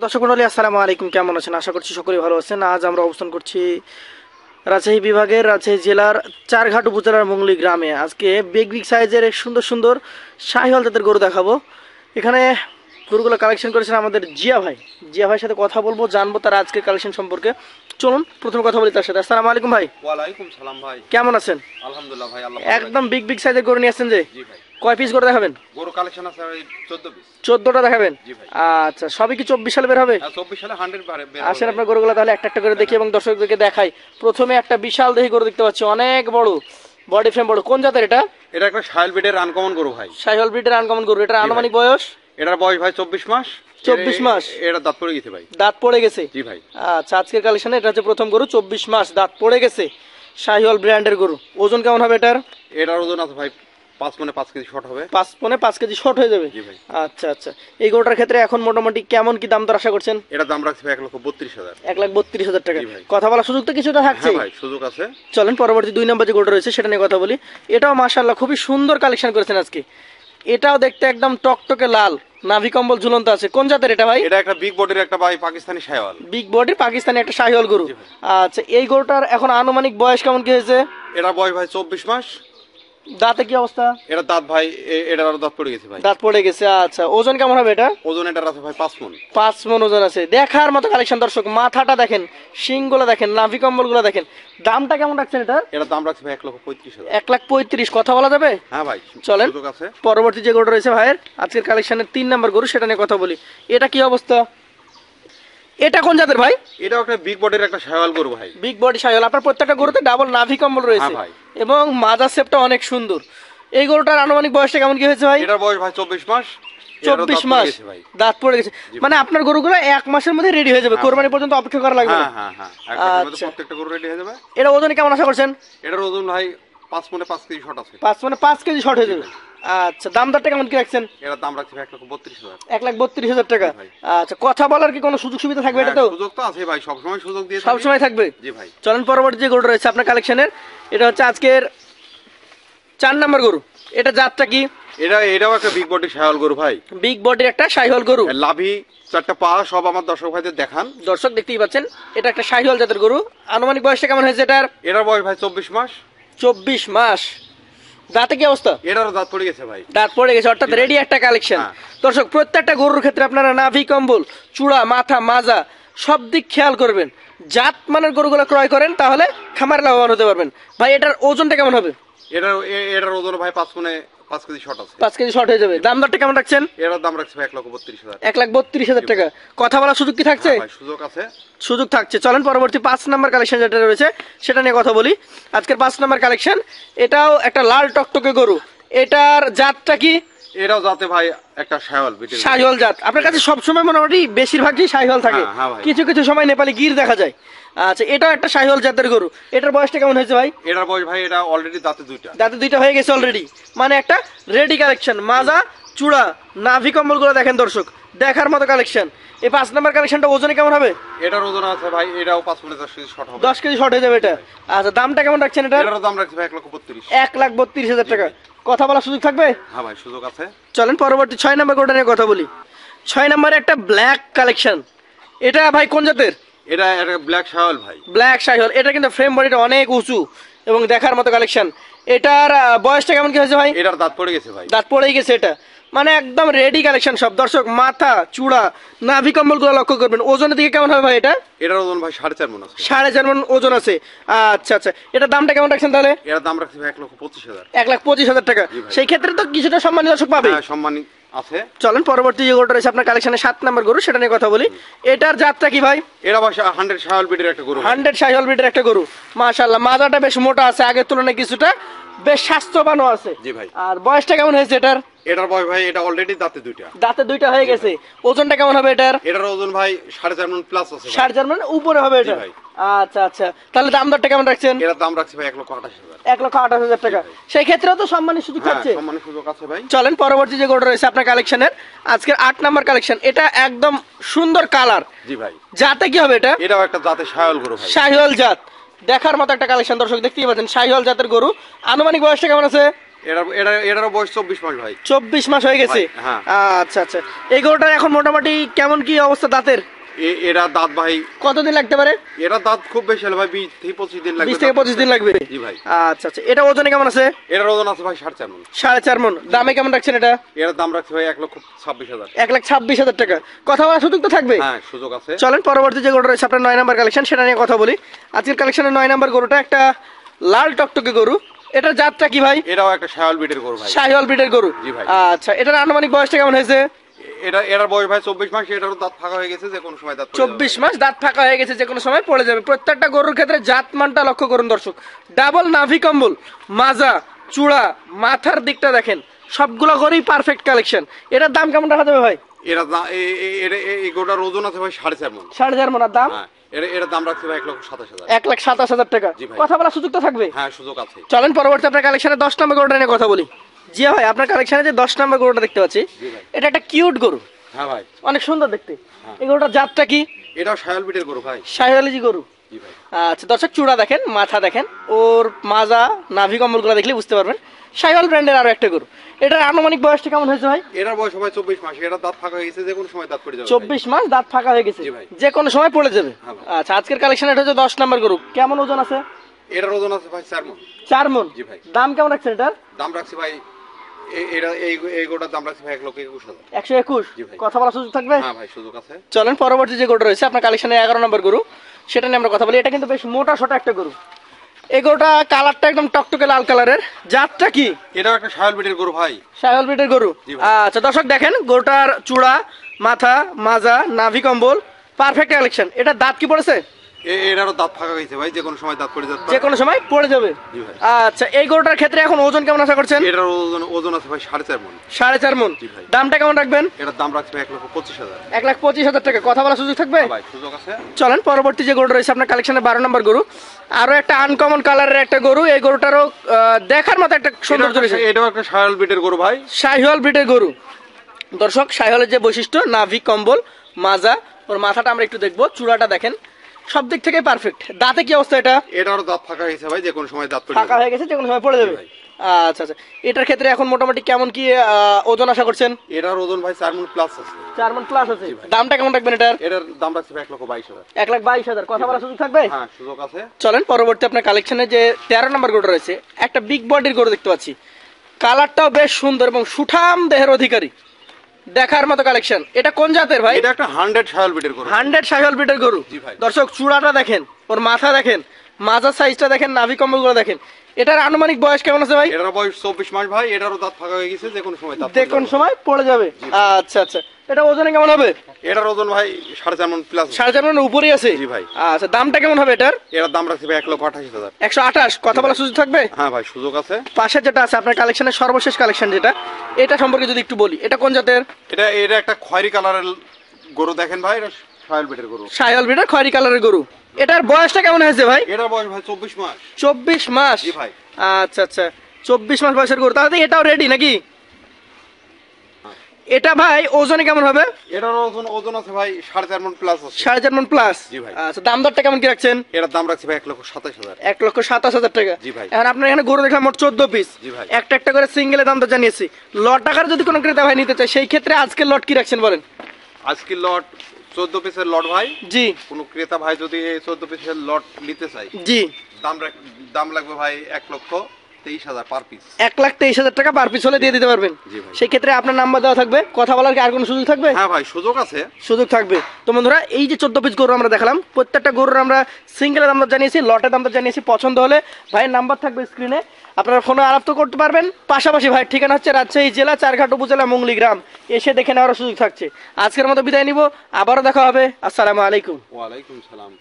দর্শক মণ্ডলী আসসালামু আলাইকুম, কেমন আছেন? আশা করছি সকলেই ভালো আছেন। আজ আমরা অবস্থান করছি রাজশাহী বিভাগের রাজশাহী জেলার চারঘাট উপজেলার মুংলি গ্রামে। আজকে বিগ সাইজের সুন্দর সুন্দর শাহিওয়াল জাতের গরু দেখাবো। এখানে গরুগুলো কালেকশন করেছেন আমাদের জিয়া ভাইয়ের সাথে কথা বলবো, জানবো তার আজকের কালেকশন সম্পর্কে। চলুন প্রথমে কথা বলি তার সাথে। আসসালামু আলাইকুম ভাই। ওয়ালাইকুম সালাম ভাই, কেমন আছেন? আলহামদুলিল্লাহ ভাই, আল্লাহ একদম বিগ সাইজের গরু নিয়ে আসছেন যে? জি ভাই। কয় পিস গরু দেখাবেন? গরু কালেকশন আছে 14 পিস। 14টা দেখাবেন? জি ভাই। আচ্ছা, সবই কি 24 সালে বের হবে? 24 সালে 100 বের হবে। আসেন আপনার গরুগুলো তাহলে একটা একটা করে দেখি এবং দর্শকদেরকে দেখাই। প্রথমে একটা বিশাল দেহি গরু দেখতে পাচ্ছি, অনেক বড়, বডি ফ্রেম বড়। কোন জাতের এটা? এটা একটা শাহিওয়াল ব্রিডের আনকমন গরু ভাই। শাহিওয়াল ব্রিডের আনকমন গরু। এটা আনুমানিক বয়স? এটার বয়স ভাই 24 মাস। 24 মাস? এটা দাঁত পড়ে গেছে ভাই। দাঁত পড়ে গেছে? জি ভাই। আচ্ছা, আজকের কালেকশনে এটা হচ্ছে প্রথম গরু, 24 মাস, দাঁত পড়ে গেছে, শাহিওয়াল ব্র্যান্ডের গরু। ওজন কেমন হবে এটার? এটার ওজন আছে ভাই 5 মনে 5 কেজি শর্ট হবে। 5 কেজি শর্ট হয়ে যাবে? জি ভাই। আচ্ছা আচ্ছা, এই গরুটার ক্ষেত্রে এখন মোটামুটি কেমন কি দাম দর আশা করছেন? এটা দাম রাখছে 1,32,000। 1,32,000 টাকা। জি ভাই। কথা বলার সুযোগ তো কিছুটা থাকছে? হ্যাঁ ভাই, সুযোগ আছে। চলেন পরবর্তী 2 নম্বর যে গরুটা রয়েছে সেটা নিয়ে কথা বলি। এটাও মাশাআল্লাহ খুবই সুন্দর কালেকশন করেছেন আজকে। এটাও দেখতে একদম টকটকে লাল, নাভি কম্বল ঝুলন্ত আছে। কোন জাতের এটা ভাই? এটা একটা বিগ বডির একটা ভাই পাকিস্তানি শাহিওয়াল। বিগ বডির পাকিস্তানি একটা শাহিওয়াল গরু। আচ্ছা, এই গরুটার এখন আনুমানিক বয়স কেমন কি হয়েছে? এটা বয়স ভাই 24 মাস। দাঁতে কি অবস্থা? এটা দাঁত ভাই, এটার দাঁত পড়ে গেছে ভাই। দাঁত পড়ে গেছে। আচ্ছা, ওজন কেমন হবে এটা? ওজন এটার আছে ভাই 5 মণ। 5 মণ ওজন আছে। দেখার মতো কালেকশন দর্শক। মাথাটা দেখেন, শিংগুলো দেখেন, নাভি কম্বলগুলো দেখেন। দামটা কেমন রাখছেন এটা? এটার দাম রাখছে ভাই 1,35,000। 1,35,000। কথা বলা যাবে? হ্যাঁ ভাই, চলেন সুযোগ আছে। পরবর্তী যে গরুটা রয়েছে ভাইয়ের আজকের কালেকশনের 3 নম্বর গরু, সেটা নিয়ে কথা বলি। এটা কি অবস্থা? এটা কোন জাতের ভাই? এটাও একটা বিগ বডির একটা শাহিওয়াল গরু ভাই। Big body Sahiwal. আপনার প্রত্যেকটা গরুতে ডাবল নাভি কম্বল রয়েছে। হ্যাঁ ভাই। এবং মাজা শেপটা অনেক সুন্দর। এই গরুটার আনুমানিক বয়সটা কেমন কি হয়েছে ভাই? এটার বয়স ভাই 24 মাস। 24 মাস দাঁত পড়ে গেছে। মানে আপনার গরুগুলো 1 মাসের মধ্যে রেডি হয়ে যাবে, কোরবানি পর্যন্ত অপেক্ষা করা লাগবে না? হ্যাঁ হ্যাঁ, একদম প্রত্যেকটা গরু রেডি হয়ে যাবে। এটা ওজনে কেমন আশা করছেন? এটার ওজন ভাই 5 মনে 5 কেজি শর্ট আছে। 5 কেজি শর্ট হয়ে যাবে। আচ্ছা, দাম দরটা কেমন কি রাখছেন? এটার দাম রাখছে 1,32,000। 1,32,000 টাকা। আচ্ছা, কথা বলার কি কোনো সুযোগ সুবিধা থাকবে? এটা তো সুযোগ তো আছে ভাই, সব সময় সুযোগ দিয়ে সব সময় থাকবে। জি ভাই। চলেন পরবর্তী যে গরুটা রয়েছে আপনার কালেকশনের, এটা হচ্ছে আজকের 4 নম্বর গরু। এটা জাতটা কি? এটাও একটা বিগ বডির শাহিওয়াল গরু ভাই। বিগ বডির একটা শাহিওয়াল গরু। লাভি 4টা পা সব আমার দর্শক ভাইদের দেখান। দর্শক দেখতেই পাচ্ছেন, এটা একটা শাহিওয়াল জাতের গরু। আনুমানিক বয়সটা কেমন হয়েছে এটার? এটার বয়স ভাই 24 মাস। 24 মাস। দাঁতে কি অবস্থা? এটারও দাঁত পড়ে গেছে ভাই। দাঁত পড়ে গেছে, অর্থাৎ রেডি একটা কালেকশন। দর্শক প্রত্যেকটা গরুর ক্ষেত্রে আপনারা নাভি কম্বল, চূড়া, মাথা, মাজা সব দিক খেয়াল করবেন। জাত মানের গরুগুলো ক্রয় করেন, তাহলে খামারে লাভবান হতে পারবেন। ভাই এটার ওজনটা কেমন হবে? এটার ওজন ভাই 5 মনে 5 কেজি শর্ট আছে। 5 কেজি শর্ট হয়ে যাবে। দাম দরটা কেমন রাখছেন? এটার দাম রাখছে ভাই 1,32,000। 1,32,000 টাকা। কথা বলার সুযোগ কি থাকছে? ভাই সুযোগ আছে। সুযোগ থাকছে। চলেন পরবর্তী 5 নাম্বার কালেকশন যেটা রয়েছে সেটা নিয়ে কথা বলি। আজকের 5 নাম্বার কালেকশন, এটাও একটা লাল টকটকে গরু। এটার জাতটা কি? এটাও জাতে ভাই একটা শাহিওয়াল ব্রিডের। শাহিওয়াল জাত। আপনার কাছে সবসময় মোটামুটি বেশিরভাগই শাহিওয়াল থাকে, কিছু কিছু সময় নেপালি গির দেখা যায়। আচ্ছা, এটাও একটা শাহিওয়াল জাতের গরু। এটার বয়সটা কেমন হয়েছে ভাই? এটার বয়স ভাই, এটা অলরেডি দাঁতে 2টা। দাঁতে 2টা হয়ে গেছে অলরেডি, মানে একটা রেডি কালেকশন। মাজা, চূড়া, নাভি কম্বল গুলো দেখেন দর্শক, দেখার মতো কালেকশন। এই 5 নাম্বার কালেকশনটা ওজনে কেমন হবে? এটার ওজন আছে ভাই, এটাও 5 মনে 10 কেজি শর্ট হবে। 10 কেজি শর্ট হয়ে যাবে এটা। আচ্ছা, দামটা কেমন রাখছেন এটা? এটার দাম রাখছে ভাই 1,32,000। 1,32,000 টাকা। কথা বলার সুযোগ থাকবে? হ্যাঁ ভাই, সুযোগ আছে। চলেন পরবর্তী 6 নাম্বার গরুটা নিয়ে কথা বলি। 6 নাম্বারে একটা ব্ল্যাক কালেকশন। এটা ভাই কোন জাতের? এটা একটা ব্ল্যাক শাহিওয়াল ভাই। ব্ল্যাক শাহিওয়াল। এটা কিন্তু ফ্রেম বডিটা অনেক উঁচু এবং দেখার মতো কালেকশন। এটার বয়সটা কেমন কি হয়েছে ভাই? এটার দাঁত পড়ে গেছে ভাই। দাঁত পড়েই গেছে এটা, মানে একদম রেডি কালেকশন সব। দর্শক মাথা, চূড়া, নাভি কম্বল গুলো লক্ষ্য করবেন। ওজনের দিকে কেমন হবে ভাই এটা? এটার ওজন ভাই 4.5 মণ আছে। 4.5 মণ ওজন আছে। আচ্ছা আচ্ছা, এটার দামটা কেমন রাখছেন তাহলে? এটার দাম রাখছে ভাই 1,25,000। 1,25,000 টাকা। সেই ক্ষেত্রে তো কিছুটা সম্মানী দর্শক পাবে। হ্যাঁ, সম্মানী আছে। চলেন পরবর্তী যে গরুটা রয়েছে আপনার কালেকশনে 7 নাম্বার গরু, সেটা নিয়ে কথা বলি। এটার জাতটা কি ভাই? এটা ভাই 100 শাহিওয়াল ব্রিডের একটা গরু। 100 শাহিওয়াল ব্রিডের একটা গরু। মাশাআল্লাহ, মাজাটা বেশ মোটা আছে, আগের তুলনায় কিছুটা বেশ স্বাস্থ্যবানও আছে। জি ভাই। আর বয়সটা কেমন হয়েছে এটার? এটার বয়স ভাই, এটা অলরেডি দাঁতে 2টা। দাঁতে 2টা হয়ে গেছে। ওজনটা কেমন হবে এটার? এটার ওজন ভাই 4.5 মণ প্লাস আছে। 4.5 মণ উপরে হবে এটা। আচ্ছা আচ্ছা, তাহলে দাম দরটা কেমন রাখছেন? এটার দাম রাখছে ভাই 1,28,000। 1,28,000 টাকা। সেই ক্ষেত্রেও তো সম্মানের সুযোগ থাকছে। হ্যাঁ, সম্মানের সুযোগ আছে ভাই। চলেন পরবর্তী যে গরুটা রয়েছে আপনার কালেকশনের আজকের 8 নাম্বার কালেকশন। এটা একদম সুন্দর কালার। জি ভাই। জাতে কি হবে এটা? এটাও একটা জাতে শাহিওয়াল গরু ভাই। শাহিওয়াল জাত। দেখার মতো একটা কালেকশন দর্শক দেখতেই পাচ্ছেন, শাহিওয়াল জাতের গরু। আনুমানিক বয়সটা কেমন আছে? এটারও বয়স 24 মাস ভাই। 24 মাস হয়ে গেছে। ভাই, হ্যাঁ। আচ্ছা আচ্ছা, এই গরুটার এখন মোটামুটি কেমন কি অবস্থা দাঁতের? এরা দাঁত ভাই, কতদিন লাগতে পারে? এরা দাঁত খুব বেশি হলে ভাই 20 থেকে 25 দিন লাগবে। 20 থেকে 25 দিন লাগবে। জি ভাই। আচ্ছা আচ্ছা, এটা ওজনে কেমন আছে? এটার ওজন আছে ভাই 4.5 মণ। 4.5 মণ। দামে কেমন রাখছেন এটা? এর দাম রাখছে ভাই 1,26,000। 1,26,000 টাকা। কথা বলার সুযোগ তো থাকবে? হ্যাঁ, সুযোগ আছে। চলেন পরবর্তী যে গরুটা রয়েছে আপনার 9 নাম্বার কালেকশন, সেটা নিয়ে কথা বলি। আজকের কালেকশনের 9 নাম্বার গরুটা একটা লাল টকটকে গরু। এটার জাতটা কি ভাই? এটাও একটা শায়াল বিটের গরু ভাই। শাহিওয়াল ব্রিডের গরু। জি ভাই। আচ্ছা, এটার আনুমানিক বয়সটা কেমন হয়েছে? এটার বয়স ভাই 24 মাস। এটারও দাঁত ফাঁকা হয়ে গেছে, যে কোনো সময় দাঁত পড়ে যাবে। 24 মাস, দাঁত ফাঁকা হয়ে গেছে, যে কোনো সময় পড়ে যাবে। প্রত্যেকটা গরুর ক্ষেত্রে জাতমানটা লক্ষ্য করুন দর্শক। ডাবল নাভি কম্বল, মাজা, চূড়া, মাথার দিকটা দেখেন, সবগুলো গরুই পারফেক্ট কালেকশন। এটার দাম কেমন রাখা যাবে ভাই? এই গরুটার ওজন আছে ভাই 4.5 মণ। 4.5 মণ। আর দাম? হ্যাঁ, এটার দাম রাখছে ভাই 1,27,000। 1,27,000 টাকা। জি ভাই। কথা বলার সুযোগ তো থাকবে? হ্যাঁ, সুযোগ আছে। চলেন পরবর্তী আপনার কালেকশনে 10 নম্বর গরুটা নিয়ে কথা বলি। জি ভাই, আপনার কালেকশনে যে 10 নম্বর গরুটা দেখতে পাচ্ছি, জি ভাই। এটা একটা কিউট গরু, হ্যাঁ ভাই। অনেক সুন্দর দেখতে। হ্যাঁ। এই গরুটার জাতটা কি? এটাও শায়াল বিটের গরু ভাই। শাহিওয়ালি গরু। জি ভাই। আচ্ছা দর্শক, চূড়া দেখেন, মাথা দেখেন, ওর মাজা, নাভি কম্বলগুলো দেখলে বুঝতে পারবেন শাহিওয়াল ব্র্যান্ডের আরো একটা গরু। এটার আনুমানিক বয়সটা কেমন হয়েছে ভাই? এটার বয়স ভাই 24 মাস। এটার দাঁত ফাঁকা হয়ে গেছে, যে কোনো সময় দাঁত পড়ে যাবে। 24 মাস, দাঁত ফাঁকা হয়ে গেছে, জি ভাই। যে কোনো সময় পড়ে যাবে। হ্যাঁ ভাই। আচ্ছা, আজকের কালেকশন এটা হচ্ছে 10 নম্বর গরু। কেমন ওজন আছে? এটার ওজন আছে ভাই 4 মণ। 4 মণ। জি ভাই। দাম কেমন রাখছেন এটার? দাম রাখছি ভাই, এই গরুটার দাম রাখছি ভাই 1,21,000। 121। জি ভাই। কথা বলার সুযোগ থাকবে? হ্যাঁ ভাই, সুযোগ আছে। চলেন পরবর্তী যে গরুটা রয়েছে আপনার কালেকশনে 11 নম্বর গরু, সেটা নিয়ে আমরা কথা বলি। এটা কিন্তু বেশ মোটা সোটা একটা গরু। এই গরুটা কালারটা একদম টকটকে লাল কালারের। জাতটা কি? এটাও একটা শায়াল বিটের গরু ভাই। শাহিওয়াল ব্রিডের গরু। জি ভাই। আচ্ছা দর্শক দেখেন, গরুটার চূড়া, মাথা, মাজা, নাভি কম্বল পারফেক্ট কালেকশন। এটা দাঁত কি পড়েছে? এটারও দাঁত ফাঁকা হয়েছে ভাই, যে কোনো সময় দাঁত পড়ে যাবে। যে কোনো সময় পড়ে যাবে। জি ভাই। আচ্ছা, এই গরুটার ক্ষেত্রে এখন ওজন কেমন আশা করছেন? এটার ওজন আছে ভাই 4.5 মণ। 4.5 মণ। জি ভাই। দামটা কেমন রাখবেন? এটার দাম রাখছি ভাই 1,25,000। 1,25,000 টাকা। কথা বলার সুযোগ থাকবে? হ্যাঁ ভাই, সুযোগ আছে। চলেন পরবর্তী যে গরুটা রয়েছে আপনার কালেকশনে 12 নম্বর গরু, আরো একটা আনকমন কালারের একটা গরু। এই গরুটারও দেখার মতো একটা সৌন্দর্য রয়েছে। এটাও একটা শায়াল বিটের গরু ভাই। শাহিওয়াল ব্রিডের গরু। দর্শক, শাহিওয়ালের যে বৈশিষ্ট্য, নাভি কম্বল, মাজা, ওর মাথাটা আমরা একটু দেখবো, চূড়াটা দেখেন, সব দিক থেকে পারফেক্ট। দাঁতে কি অবস্থা এটা? এটারও দাঁত ফাঁকা হয়েছে ভাই, যে কোনো সময় দাঁত পড়ে ফাঁকা যাবে। হয়ে গেছে, যে কোনো সময় পড়ে যাবে। ভাই। আচ্ছা আচ্ছা, এটার ক্ষেত্রে এখন মোটামুটি কেমন কি ওজন আশা করছেন? এটার ওজন ভাই 4 মণ প্লাস আছে। 4 মণ প্লাস আছে। দামটা কেমন রাখবেন এটার? এটার দাম রাখছি ভাই 1,22,000। 1,22,000। কথা বলার সুযোগ থাকবে? হ্যাঁ, সুযোগ আছে। চলেন পরবর্তী আপনার কালেকশনে যে 13 নম্বর গরু রয়েছে, একটা বিগ বডির গরু দেখতে পাচ্ছি। কালারটাও বেশ সুন্দর এবং সুঠাম দেহের অধিকারী, দেখার মতো কালেকশন। এটা কোন জাতের ভাই? এটা একটা 100 শায়াল বিটের গরু। 100 শাহিওয়াল ব্রিডের গরু। জি ভাই। দর্শক, চূড়াটা দেখেন, ওর মাথা দেখেন, মাজার সাইজটা দেখেন, নাভি কম্বলগুলো দেখেন। এটার আনুমানিক বয়স কেমন আছে ভাই? এটার বয়স 24 মাস ভাই। এটারও দাঁত ফাঁকা হয়ে গেছে, যে কোনো সময় দাঁত যে কোন সময় পড়ে যাবে। আচ্ছা আচ্ছা, এটা ওজনে কেমন হবে? এটার ওজন ভাই 4.5 মণ প্লাস। 4.5 মণের উপরেই আছে। জি ভাই। আচ্ছা, দামটা কেমন হবে এটার? এটার দাম রাখছি ভাই 1,28,000। 128। কথা বলার সুযোগ থাকবে? হ্যাঁ ভাই, সুযোগ আছে। পাশে যেটা আছে আপনার কালেকশনের সর্বশেষ কালেকশন যেটা, এটা সম্পর্কে যদি একটু বলি, এটা কোন জাতের? এটা একটা খয়েরি কালারের গরু দেখেন ভাই। এটা শায়াল বিটের গরু। শাহিওয়াল ব্রিডের খয়েরি কালারের গরু। এটার বয়সটা কেমন হয়েছে ভাই? এটার বয়স ভাই 24 মাস। 24 মাস। জি ভাই। আচ্ছা আচ্ছা, 24 মাস বয়সের গরু, তাহলে এটাও রেডি নাকি? এটা ভাই ওজনে কেমন হবে? এটার ওজন আছে ভাই 4.5 মণ প্লাস আছে। 4.5 মণ প্লাস। জি ভাই। আচ্ছা, দাম দরটা কেমন কি রাখছেন? এটার দাম রাখছি ভাই 1,27,000। 1,27,000 টাকা। জি ভাই। এখন আপনার এখানে গরু দেখলাম মোট 14 পিস। জি ভাই। একটা একটা করে সিঙ্গেলে দাম তো জানিয়েছি। লট টাকার যদি কোনো ক্রেতা ভাই নিতে চায়, সেই ক্ষেত্রে আজকের লট কি রাখছেন বলেন? আজকের লট 14 পিসের লট ভাই। জি কোনো ক্রেতা ভাই যদি এই 14 পিসের লট নিতে চায়, জি, দাম লাগবে ভাই 1,23,000 পার পিস। 1,23,000 টাকা পার পিস হলে দিয়ে দিতে পারবেন। জি ভাই। সেই ক্ষেত্রে আপনার নাম্বার দেওয়া থাকবে, কথা বলার কি আর কোনো সুযোগ থাকবে? হ্যাঁ ভাই, সুযোগ আছে। সুযোগ থাকবে। তো বন্ধুরা, এই যে 14 পিস গরু আমরা দেখালাম, প্রত্যেকটা গরুর আমরা সিঙ্গেলের দাম জানিয়েছি, লটের দাম জানিয়েছি। পছন্দ হলে ভাইয়ের নাম্বার থাকবে স্ক্রিনে, আপনারা ফোনে আলাপ তো করতে পারবেন। পাশাপাশি ভাইয়ের ঠিকানা হচ্ছে রাজশাহী জেলা চারঘাট উপজেলা মুংলি গ্রাম, এসে দেখে নেওয়ার সুযোগ থাকছে। আজকের মতো বিদায় নিব, আবারও দেখা হবে। আসসালামু আলাইকুম। ওয়ালাইকুম সালাম।